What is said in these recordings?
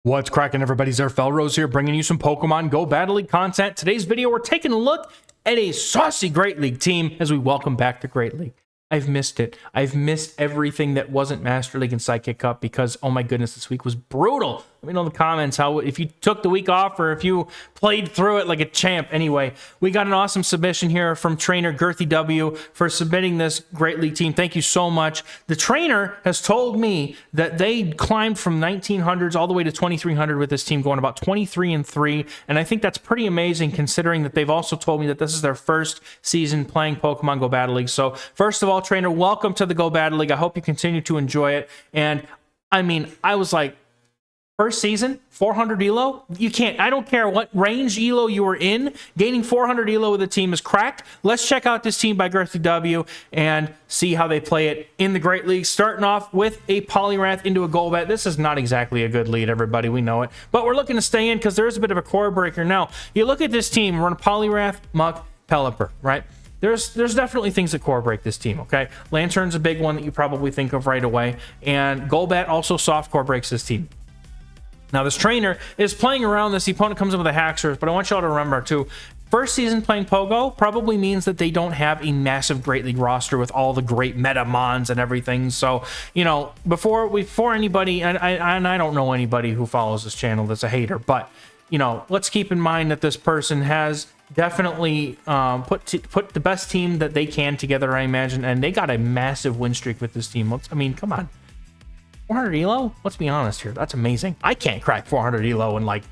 What's cracking, everybody? XehrFelrose here, bringing you some Pokemon Go Battle League content. Today's video, we're taking a look at a saucy Great League team as we welcome back to Great League. I've missed it. I've missed everything that wasn't Master League and Sidekick Cup because, oh my goodness, this week was brutal. Let me know in the comments how, if you took the week off or if you played through it like a champ. Anyway, we got an awesome submission here from Trainer GirthyW for submitting this Great League team. Thank you so much. The trainer has told me that they climbed from 1900s all the way to 2300 with this team, going about 23-3, and I think that's pretty amazing considering that they've also told me that this is their first season playing Pokemon Go Battle League. So first of all, trainer, welcome to the Go Battle League. I hope you continue to enjoy it. And I mean, I was like, first season, 400 elo? You can't, I don't care what range elo you were in, gaining 400 elo with the team is cracked. Let's check out this team by GirthyW and see how they play it in the Great League. Starting off with a Poliwrath into a Golbat. This is not exactly a good lead, everybody, we know it. But we're looking to stay in because there's a bit of a core breaker. Now, you look at this team, we're on Poliwrath, Muck, Pelipper, right? There's definitely things that core break this team, okay? Lantern's a big one that you probably think of right away. And Golbat also soft core breaks this team. Now, this trainer is playing around this. The opponent comes in with a Haxorus, but I want y'all to remember, too, first season playing Pogo probably means that they don't have a massive Great League roster with all the great meta mons and everything. So, you know, before anybody, and I don't know anybody who follows this channel that's a hater, but, you know, let's keep in mind that this person has definitely put the best team that they can together, I imagine, and they got a massive win streak with this team. I mean, come on. 400 elo? Let's be honest here. That's amazing. I can't crack 400 elo in like...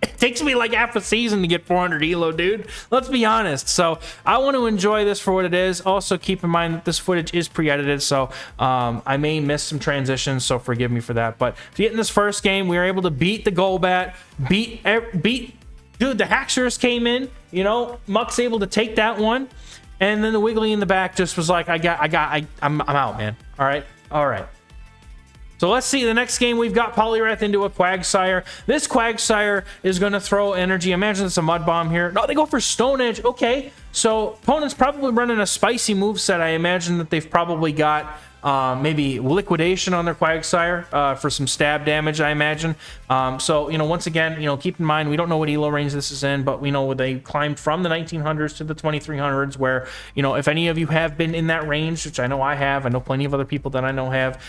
It takes me like half a season to get 400 elo, dude. Let's be honest. So I want to enjoy this for what it is. Also, keep in mind that this footage is pre-edited, so I may miss some transitions, so forgive me for that. But to get in this first game, we were able to beat the Golbat, beat dude, the Haxorus came in, you know, Muck's able to take that one, and then the Wiggly in the back just was like, I'm out, man. All right. So let's see, the next game, we've got Poliwrath into a Quagsire. This Quagsire is going to throw energy. Imagine it's a Mud Bomb here. No, they go for Stone Edge. Okay, so opponent's probably running a spicy moveset. I imagine that they've probably got maybe Liquidation on their Quagsire for some stab damage, I imagine. So, you know, once again, you know, keep in mind, we don't know what elo range this is in, but we know they climbed from the 1900s to the 2300s, where, you know, if any of you have been in that range, which I know I have, I know plenty of other people that I know have,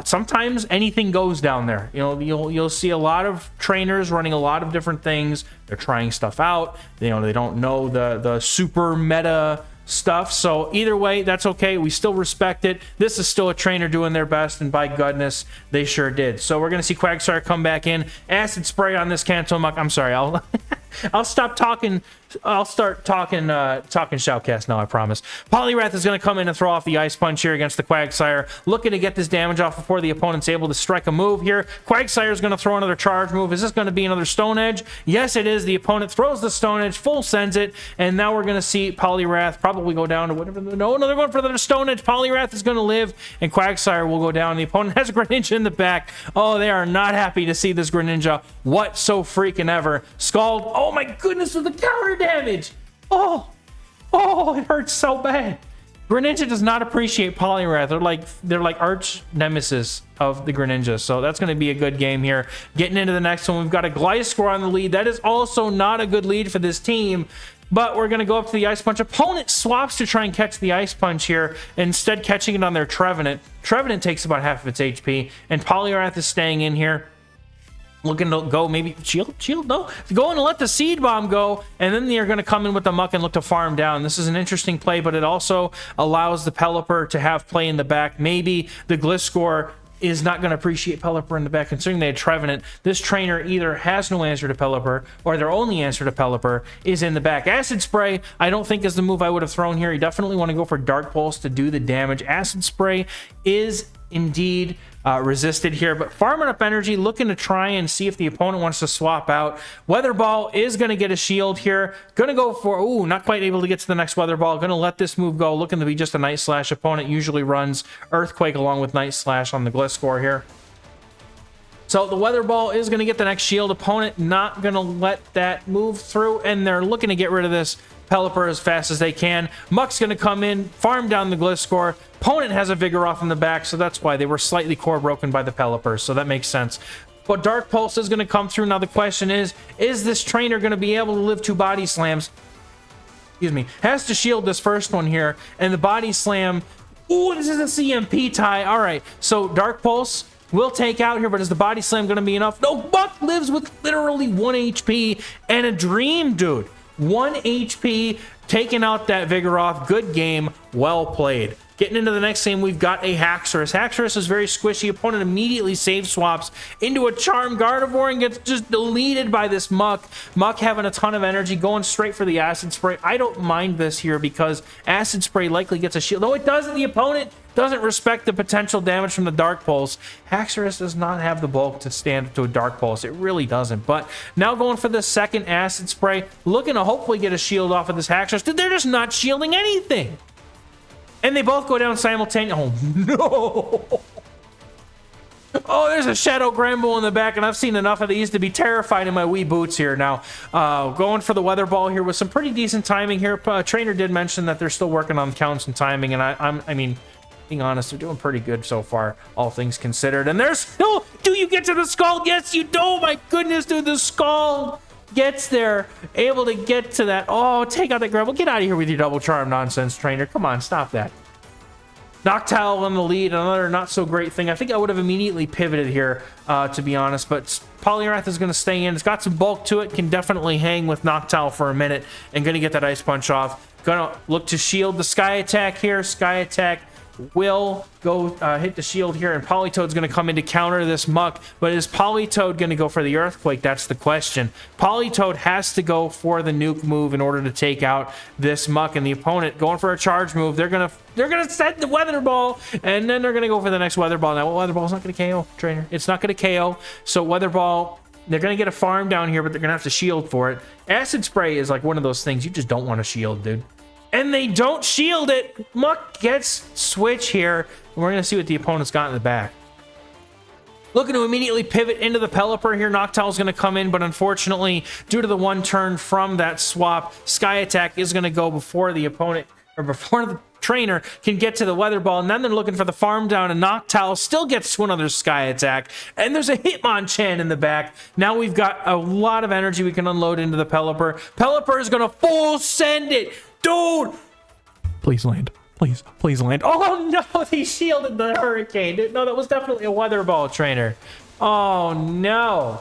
sometimes anything goes down there. You know, you'll see a lot of trainers running a lot of different things. They're trying stuff out. You know, they don't know the super meta stuff. So either way, that's okay. We still respect it. This is still a trainer doing their best, and by goodness, they sure did. So we're going to see Quagsire come back in. Acid Spray on this Muck. I'm sorry. I'll stop talking. I'll start talking shoutcast now, I promise. Poliwrath is going to come in and throw off the Ice Punch here against the Quagsire, looking to get this damage off before the opponent's able to strike a move here. Quagsire is going to throw another charge move. Is this going to be another Stone Edge? Yes, it is. The opponent throws the Stone Edge, full sends it, and now we're going to see Poliwrath probably go down to whatever. No, they're going for the Stone Edge. Poliwrath is going to live, and Quagsire will go down. The opponent has a Greninja in the back. Oh, they are not happy to see this Greninja. What so freaking ever. Scald. Oh my goodness, with the counter damage. Oh, it hurts so bad. Greninja does not appreciate Poliwrath. They're like arch nemesis of the Greninja. So that's going to be a good game here. Getting into the next one, we've got a Gliscor on the lead. That is also not a good lead for this team. But we're going to go up to the Ice Punch. Opponent swaps to try and catch the Ice Punch here, instead catching it on their Trevenant. Trevenant takes about half of its HP, and Poliwrath is staying in here. Looking to go, maybe shield, no. Go and let the Seed Bomb go, and then they're going to come in with the Muck and look to farm down. This is an interesting play, but it also allows the Pelipper to have play in the back. Maybe the Gliscor is not going to appreciate Pelipper in the back, considering they had Trevenant. This trainer either has no answer to Pelipper, or their only answer to Pelipper is in the back. Acid Spray, I don't think is the move I would have thrown here. You definitely want to go for Dark Pulse to do the damage. Acid Spray is indeed resisted here, but farming up energy, looking to try and see if the opponent wants to swap out. Weather Ball is going to get a shield here. Going to go for, ooh, not quite able to get to the next Weather Ball. Going to let this move go, looking to be just a Night Slash. Opponent usually runs Earthquake along with Night Slash on the Gliscor here. So the Weather Ball is going to get the next shield. Opponent not going to let that move through, and they're looking to get rid of this Pelipper as fast as they can. Muck's going to come in, farm down the Gliscor. Opponent has a Vigoroth in the back, so that's why they were slightly core broken by the Pelipper, so that makes sense. but Dark Pulse is going to come through. Now the question is this trainer going to be able to live 2 body slams? Excuse me. Has to shield this first one here, and the body slam. Ooh, this is a CMP tie. All right, so Dark Pulse will take out here, but is the body slam going to be enough? No, Buck lives with literally 1 HP and a dream, dude. 1 HP, taking out that Vigoroth. Good game, well played. Getting into the next game, we've got a Haxorus. Haxorus is very squishy. Opponent immediately save swaps into a Charm Gardevoir and gets just deleted by this Muck. Muck having a ton of energy, going straight for the Acid Spray. I don't mind this here because Acid Spray likely gets a shield. No, it doesn't. The opponent doesn't respect the potential damage from the Dark Pulse. Haxorus does not have the bulk to stand up to a Dark Pulse. It really doesn't. But now going for the second Acid Spray, looking to hopefully get a shield off of this Haxorus. Dude, they're just not shielding anything. And they both go down simultaneously. Oh, no. Oh, there's a Shadow Granbull in the back, and I've seen enough of these to be terrified in my wee boots here. Now, going for the Weather Ball here with some pretty decent timing here. Trainer did mention that they're still working on counts and timing, and I mean, being honest, they're doing pretty good so far, all things considered. And there's still, do you get to the skull? Yes, you do. Oh, my goodness, dude, the skull gets there, able to get to that. Oh, take out that Granbull. Get out of here with your double charm nonsense, Trainer. Come on, stop that. Noctowl on the lead, another not so great thing. I think I would have immediately pivoted here, to be honest, but Poliwrath is going to stay in. It's got some bulk to it, can definitely hang with Noctowl for a minute, and going to get that Ice Punch off. Going to look to shield the Sky Attack here. Sky Attack will go hit the shield here, and Politoed's going to come in to counter this Muck. But is Politoed going to go for the Earthquake? That's the question. Politoed has to go for the nuke move in order to take out this Muck, and the opponent going for a charge move. They're gonna set the Weather Ball, and then they're gonna go for the next Weather Ball. Now, Weather Ball's not gonna KO, Trainer. It's not gonna KO. So Weather Ball, they're gonna get a farm down here, but they're gonna have to shield for it. Acid Spray is like one of those things you just don't want to shield, dude. And they don't shield it. Muck gets switch here. And we're going to see what the opponent's got in the back. Looking to immediately pivot into the Pelipper here. Noctowl's going to come in, but unfortunately, due to the 1 turn from that swap, Sky Attack is going to go before the opponent, or before the Trainer can get to the Weather Ball. And then they're looking for the farm down, and Noctowl still gets to another Sky Attack. And there's a Hitmonchan in the back. Now we've got a lot of energy we can unload into the Pelipper. Pelipper is going to full send it. Dude, please land. Please land. Oh no, they shielded the Hurricane. Dude, no, that was definitely a Weather Ball, Trainer. Oh no.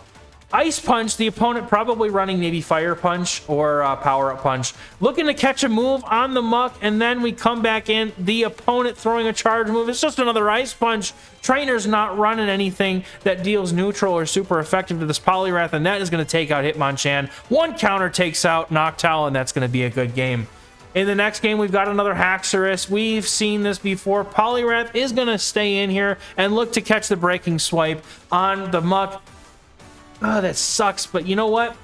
Ice Punch, the opponent probably running maybe Fire Punch or Power Up Punch. Looking to catch a move on the Muck, and then we come back in. The opponent throwing a charge move. It's just another Ice Punch. Trainer's not running anything that deals neutral or super effective to this Poliwrath, and that is going to take out Hitmonchan. 1 counter takes out Noctowl, and that's going to be a good game. In the next game, we've got another Haxorus. We've seen this before. Poliwrath is going to stay in here and look to catch the Breaking Swipe on the Muck. Oh, that sucks, but you know what?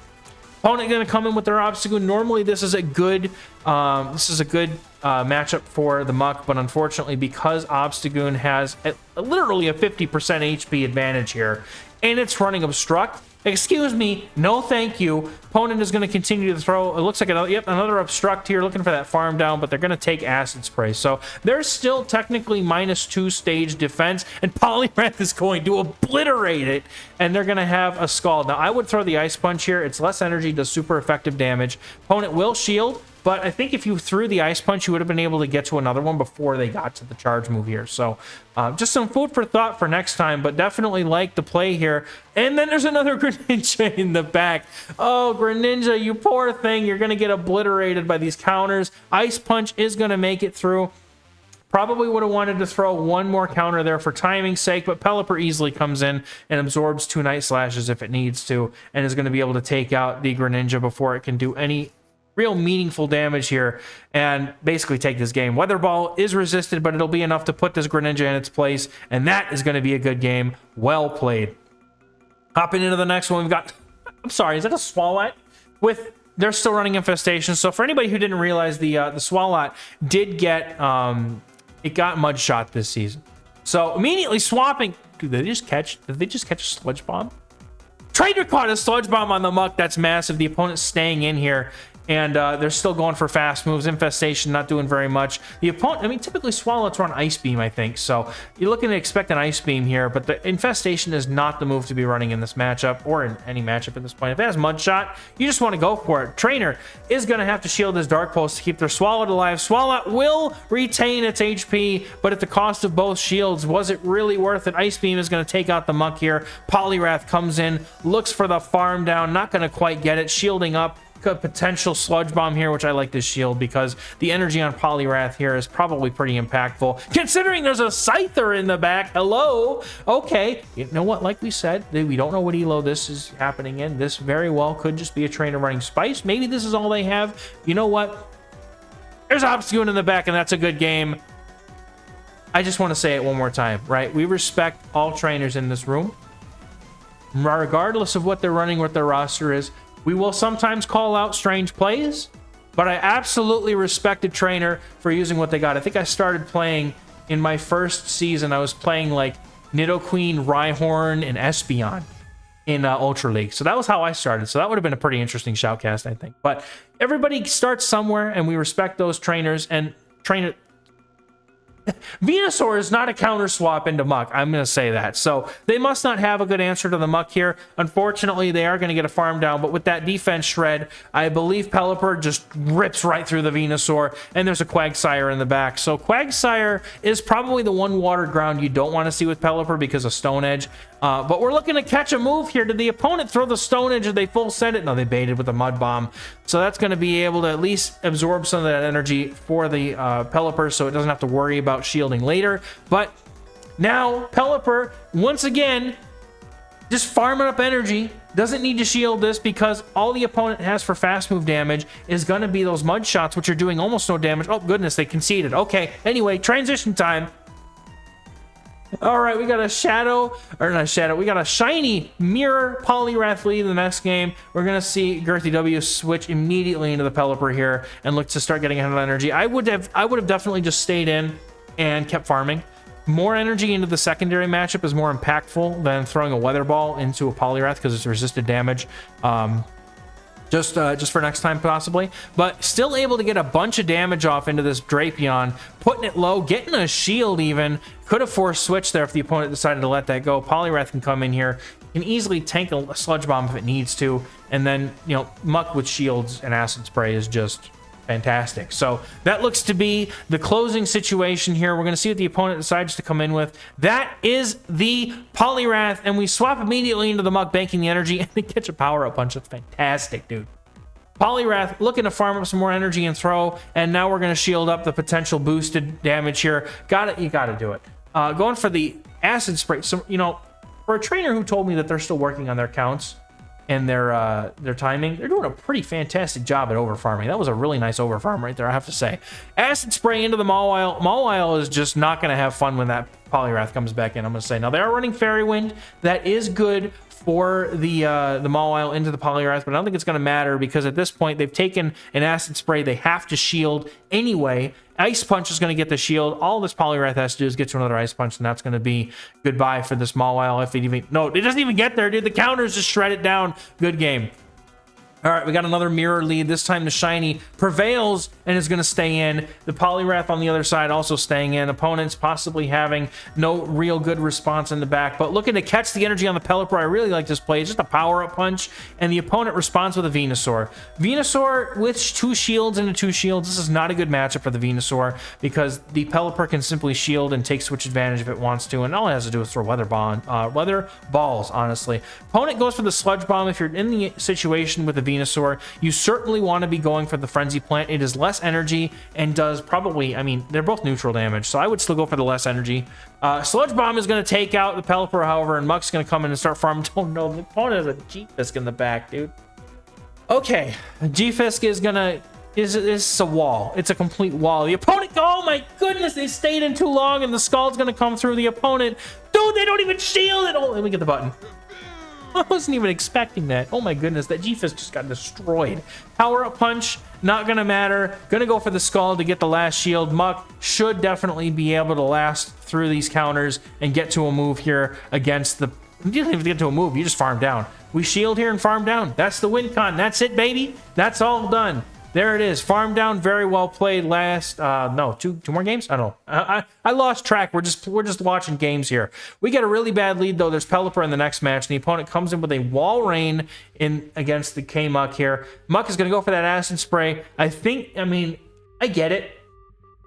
Opponent going to come in with their Obstagoon. Normally, this is a good matchup for the Muck, but unfortunately, because Obstagoon has literally a 50% HP advantage here, and it's running Obstruct. Excuse me, no thank you. Opponent is going to continue to throw. It looks like another Obstruct here, looking for that farm down, but they're going to take Acid Spray. So they're still technically -2 stage defense, and Poliwrath is going to obliterate it, and they're going to have a Scald. Now, I would throw the Ice Punch here. It's less energy, does super effective damage. Opponent will shield, but I think if you threw the Ice Punch, you would have been able to get to another one before they got to the charge move here. So just some food for thought for next time, but definitely like the play here. And then there's another Greninja in the back. Oh, Greninja, you poor thing. You're going to get obliterated by these counters. Ice Punch is going to make it through. Probably would have wanted to throw 1 more counter there for timing's sake, but Pelipper easily comes in and absorbs 2 Night Slashes if it needs to, and is going to be able to take out the Greninja before it can do any real meaningful damage here and basically take this game. Weather Ball is resisted, but it'll be enough to put this Greninja in its place, and that is going to be a good game. Well played. Hopping into the next one, we've got, I'm sorry, is that a Swalot? They're still running Infestation. So for anybody who didn't realize, the Swalot did get, it got Mud Shot this season. So immediately swapping, did they just catch a Sludge Bomb? Trainer caught a Sludge Bomb on the Muck. That's massive. The opponent's staying in here. And they're still going for fast moves. Infestation not doing very much. The opponent, I mean, typically Swallows run Ice Beam, I think. So you're looking to expect an Ice Beam here, but the Infestation is not the move to be running in this matchup or in any matchup at this point. If it has Mud Shot, you just want to go for it. Trainer is going to have to shield his Dark Pulse to keep their Swallow alive. Swallow will retain its HP, but at the cost of both shields. Was it really worth it? Ice Beam is going to take out the Muck here. Poliwrath comes in, looks for the farm down, not going to quite get it. Shielding up. A potential Sludge Bomb here, which I like this shield because the energy on Poliwrath here is probably pretty impactful, considering there's a Scyther in the back. Hello. Okay, you know what, like we said, we don't know what elo this is happening in. This very well could just be a trainer running Spice. Maybe this is all they have. You know what, there's Obscune in the back, and that's a good game. I just want to say it one more time, right? We respect all trainers in this room, regardless of what they're running, what their roster is. We will sometimes call out strange plays, but I absolutely respect a trainer for using what they got. I think I started playing in my first season. I was playing like Nidoqueen, Rhyhorn, and Espeon in Ultra League. So that was how I started. So that would have been a pretty interesting shoutcast, I think. But everybody starts somewhere, and we respect those trainers. And Venusaur is not a counter swap into Muck. I'm going to say that. So they must not have a good answer to the Muck here. Unfortunately, they are going to get a farm down, but with that defense shred, I believe Pelipper just rips right through the Venusaur, and there's a Quagsire in the back. So Quagsire is probably the one water ground you don't want to see with Pelipper because of Stone Edge. But we're looking to catch a move here. Did the opponent throw the Stone Edge? Did they full send it? No, they baited with a Mud Bomb. So that's going to be able to at least absorb some of that energy for the Pelipper, so it doesn't have to worry about shielding later. But now Pelipper, once again, just farming up energy. Doesn't need to shield this because all the opponent has for fast move damage is going to be those Mud Shots, which are doing almost no damage. Oh, goodness, they conceded. Okay, anyway, transition time. All right, we got a we got a shiny mirror Poliwrath lead in the next game. We're going to see GirthyW switch immediately into the Pelipper here and look to start getting ahead of energy. I would have definitely just stayed in and kept farming. More energy into the secondary matchup is more impactful than throwing a Weather Ball into a Poliwrath because it's resisted damage. Just for next time possibly, but still able to get a bunch of damage off into this Drapion, putting it low, getting a shield even. Could have forced switch there if the opponent decided to let that go. Poliwrath can come in here, can easily tank a Sludge Bomb if it needs to, and then, you know, Muck with shields and Acid Spray is just fantastic. So that looks to be the closing situation here. We're going to see what the opponent decides to come in with. That is the Poliwrath, and we swap immediately into the Muck, banking the energy, and they catch a power-up punch. That's fantastic, dude. Poliwrath looking to farm up some more energy and throw, and now we're going to shield up the potential boosted damage here. Got it. You got to do it. Going for the Acid Spray. So, you know, for a trainer who told me that they're still working on their counts and their timing, they're doing a pretty fantastic job at over farming. That was a really nice over farm right there, I have to say. Acid Spray into the Mawile. Mawile is just not going to have fun when that Poliwrath comes back in, I'm going to say. Now, they are running Fairy Wind. That is good for the Mawile into the Poliwrath, but I don't think it's going to matter because at this point, they've taken an Acid Spray. They have to shield anyway. Ice Punch is going to get the shield. All this Poliwrath has to do is get to another Ice Punch, and that's going to be goodbye for this Mawile. If it even... No, it doesn't even get there, dude. The counters just shred it down. Good game. All right, we got another mirror lead. This time the shiny prevails and is going to stay in. The Poliwrath on the other side also staying in. Opponents possibly having no real good response in the back, but looking to catch the energy on the Pelipper. I really like this play. It's just a power-up punch, and the opponent responds with a Venusaur. Venusaur with 2 shields into 2 shields. This is not a good matchup for the Venusaur because the Pelipper can simply shield and take switch advantage if it wants to, and all it has to do is throw weather balls, honestly. Opponent goes for the Sludge Bomb. If you're in the situation with the Venusaur, you certainly want to be going for the Frenzy Plant. It is less energy and does probably, I mean, they're both neutral damage, so I would still go for the less energy. Sludge Bomb is going to take out the Pelipper, however, and Muck's going to come in and start farming. Oh no, the opponent has a G-Fisk in the back, dude. Okay, G-Fisk is going to... It's a wall. It's a complete wall. The opponent... Oh my goodness, they stayed in too long, and the Scald's going to come through the opponent. Dude, they don't even shield it. Oh, let me get the button. I wasn't even expecting that. Oh my goodness, that G-Fisk just got destroyed. Power-up punch, not going to matter. Going to go for the Scald to get the last shield. Muck should definitely be able to last through these counters and get to a move here against the... You didn't even get to a move, you just farm down. We shield here and farm down. That's the win con. That's it, baby. That's all done. There it is. Farm down. Very well played. Last, no, two more games. I don't know. I lost track. We're just watching games here. We get a really bad lead though. There's Pelipper in the next match. And the opponent comes in with a wall rain in against the K Muck here. Muck is going to go for that acid spray. I mean, I get it.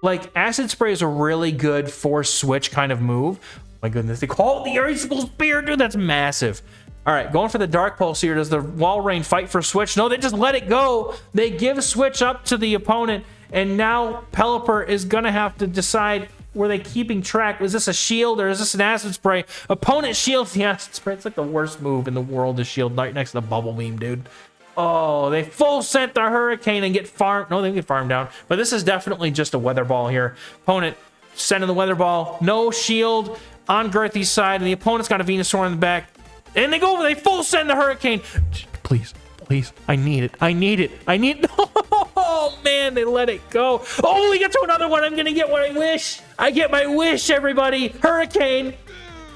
Like, acid spray is a really good force switch kind of move. My goodness, they call it the Icicle Spear, dude. That's massive. All right, going for the Dark Pulse here. Does the Wall Rain fight for Switch? No, they just let it go. They give Switch up to the opponent, and now Pelipper is going to have to decide, were they keeping track? Was this a shield or is this an acid spray? Opponent shields the acid spray. It's like the worst move in the world to shield right next to the Bubble Beam, dude. Oh, they full sent the Hurricane and get farmed. No, they get farmed down. But this is definitely just a Weather Ball here. Opponent sending the Weather Ball. No shield on Girthy's side. And the opponent's got a Venusaur in the back. And they go over. They full send the Hurricane. Please, please. I need it. I need it. I need it. Oh, man. They let it go. Oh, we get to another one. I'm going to get what I wish. I get my wish, everybody. Hurricane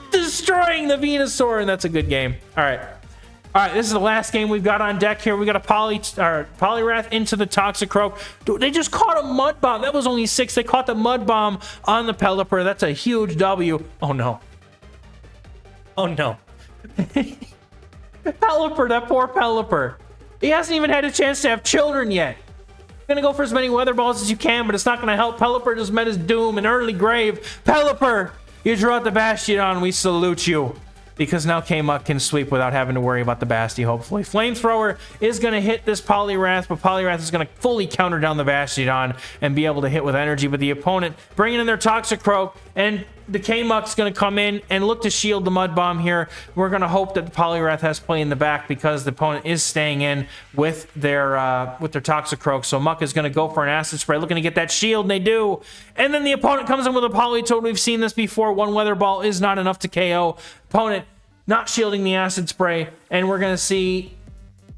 destroying the Venusaur. And that's a good game. All right. All right, this is the last game we've got on deck here. We got a Poliwrath into the Toxicroak. Dude, they just caught a Mud Bomb. That was only 6. They caught the Mud Bomb on the Pelipper. That's a huge W. Oh, no. Oh, no. Pelipper, that poor Pelipper. He hasn't even had a chance to have children yet. You're going to go for as many Weather Balls as you can, but it's not going to help. Pelipper just met his doom, an early grave. Pelipper, you drew out the Bastion. We salute you. Because now K-Muck can sweep without having to worry about the Basti, hopefully. Flamethrower is going to hit this Poliwrath, but Poliwrath is going to fully counter down the Bastion and be able to hit with energy. But the opponent bringing in their Toxicroak, and the K-Muck's going to come in and look to shield the Mud Bomb here. We're going to hope that the Poliwrath has play in the back because the opponent is staying in with their Toxicroak. So Muck is going to go for an Acid Spray, looking to get that shield, and they do. And then the opponent comes in with a Politoed. We've seen this before. One Weather Ball is not enough to KO. Opponent not shielding the Acid Spray, and we're going to see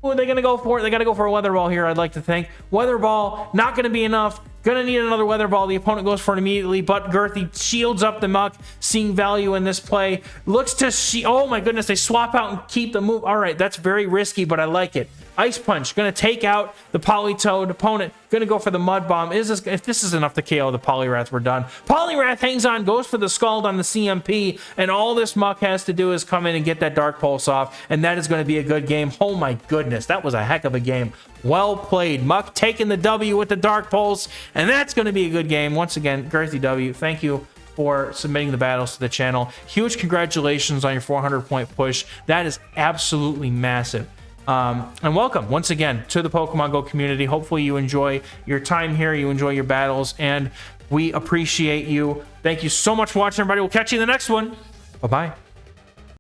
who are they going to go for. They got to go for a Weather Ball here, I'd like to think. Weather Ball, not going to be enough. Going to need another Weather Ball. The opponent goes for it immediately, but Girthy shields up the Muck, seeing value in this play. Looks to oh my goodness, they swap out and keep the move. All right, that's very risky, but I like it. Ice Punch, going to take out the Politoed. Opponent going to go for the Mud Bomb. If this is enough to KO the Poliwrath, we're done. Poliwrath hangs on, goes for the Scald on the CMP, and all this Muck has to do is come in and get that Dark Pulse off, and that is going to be a good game. Oh my goodness, that was a heck of a game. Well played. Muck taking the W with the Dark Pulse, and that's going to be a good game. Once again, GirthyW, thank you for submitting the battles to the channel. Huge congratulations on your 400-point push. That is absolutely massive. And welcome once again to the Pokemon Go community. Hopefully you enjoy your time here, you enjoy your battles, and we appreciate you. Thank you so much for watching, everybody. We'll catch you in the next one. Bye-bye.